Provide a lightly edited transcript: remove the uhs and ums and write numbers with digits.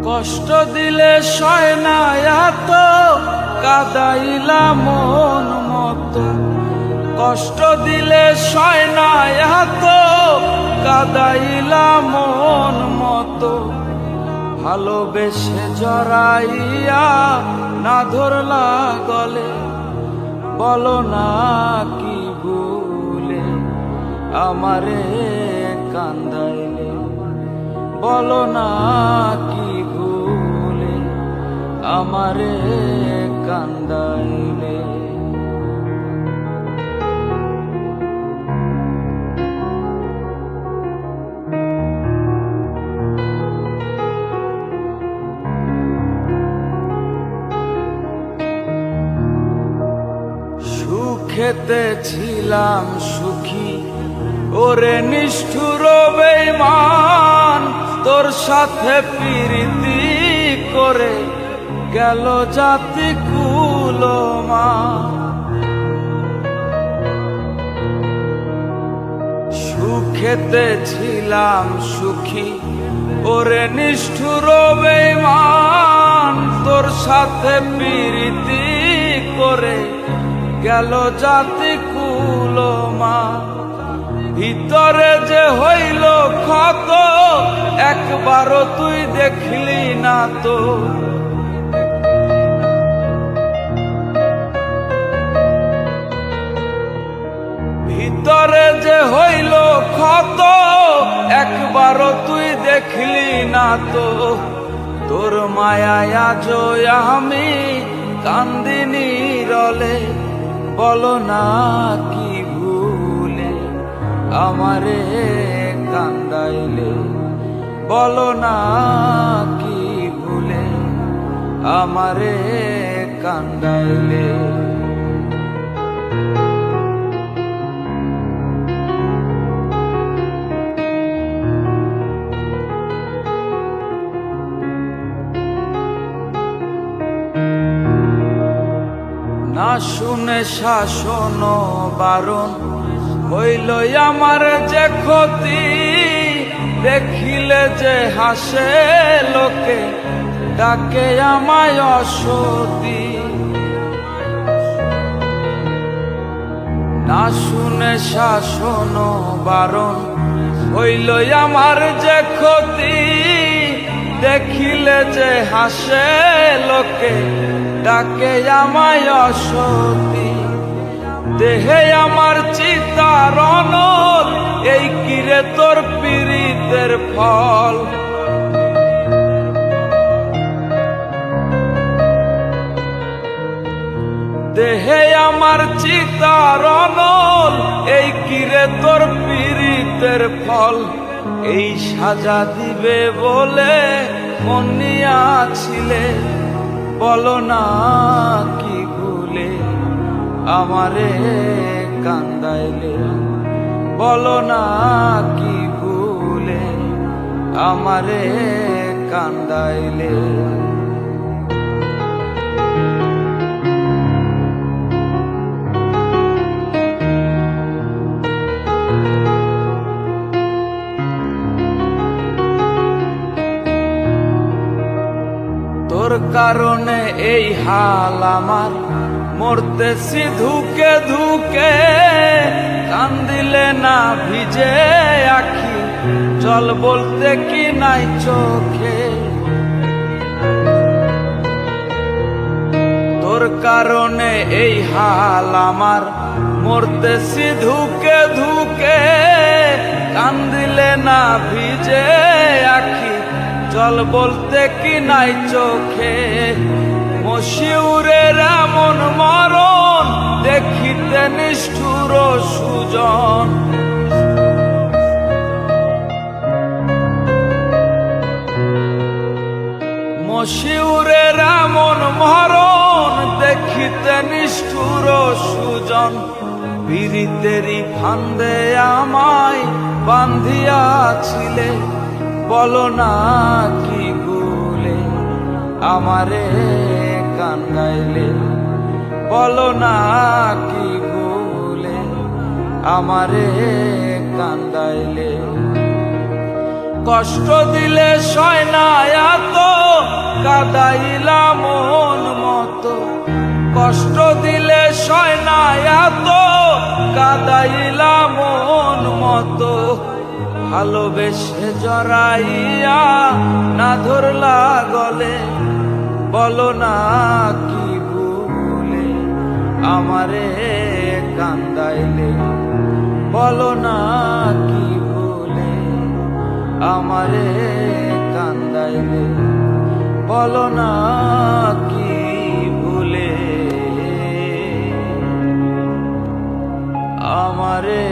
কষ্ট দিলে সয় না এত কাদাইলা মন মতো, কষ্ট দিলে সয় না এত কাদাইলা মন মতো। ভালোবেসে জড়াইয়া না ধরলা গলে, বলো না কি ভুলে আমারে কান্দাইলে, বলো না কি ভুলে আমারে কান্দাইলে। সুখেতে ছিলাম সুখী ওরে নিষ্ঠুর বেঈমান, তোর সাথে প্রীতি করে গেল জাতি কুলমান। সুখেতে ছিলাম সুখী ওরে নিষ্ঠুর বেঈমান, তোর সাথে প্রীতি করে গেল জাতি কুলমান। ভিতরে যে হইল ক্ষত একবারও তুই দেখলি না তো, ভিতরে যে হইল ক্ষত একবারও তুই দেখলি না তো। তোর মায়ায় আজ আমি কান্দিনি রলে, বলো না কি ভুলে আমারে কান্দাইলে, বলো না কি ভুলে আমারে কান্দাইলে। না শুনে শাসন বারণ হইল আমার যে ক্ষতি, দেখিলে যে হাসে লোকে ডাকে আমায় অসতী। না শুনে শাসন বারণ হইল আমার যে ক্ষতি, দেখিলে যে হাসে লোকে ডাকে আমায় অসতী। দেহে আমার চিতার অনল, এই কিরে তোর পীড়িতের ফল। দেহে আমার চিতার অনল, এই কিরে তোর পীড়িতের ফল। এই সাজা দিবে বলে মন নিয়াছিলে, বলো না কি ভুলে আমারে কান্দাইলে, বলো না কি ভুলে আমারে কান্দাইলে। তোর কারণে এই হাল আমার, মরতেছি ধুকে ধুকে। কান্দিলে না ভিজে আখি, জল বলতে কি নাই চোখে। তোর কারণে এই হাল আমার, মরতেছি ধুকে ধুকে। কান্দিলে না ভিজে আখি, জল বলতে কি নাই চোখে। মশিউরের এমন মরণ দেখিতে নিষ্ঠুর সুজন। মশিউরের এমন মরণ দেখিতে নিষ্ঠুর সুজন। পীড়িতেরই ফান্দে আমায় বান্ধিয়াছিলে, বলো না কি ভুলে আমারে কান্দাইলে, বলো না কি ভুলে আমারে কান্দাইলে। কষ্ট দিলে সয় না এত কাদাইলা মন মতো, কষ্ট দিলে সয় না এত, কাদাইলা মন মতো, ভালোবেসে জড়াইয়া না ধরলা গলে, বলো না কি ভুলে আমারে কান্দাইলে, বলো না কি ভুলে আমারে কান্দাইলে, বলো না কি ভুলে আমারে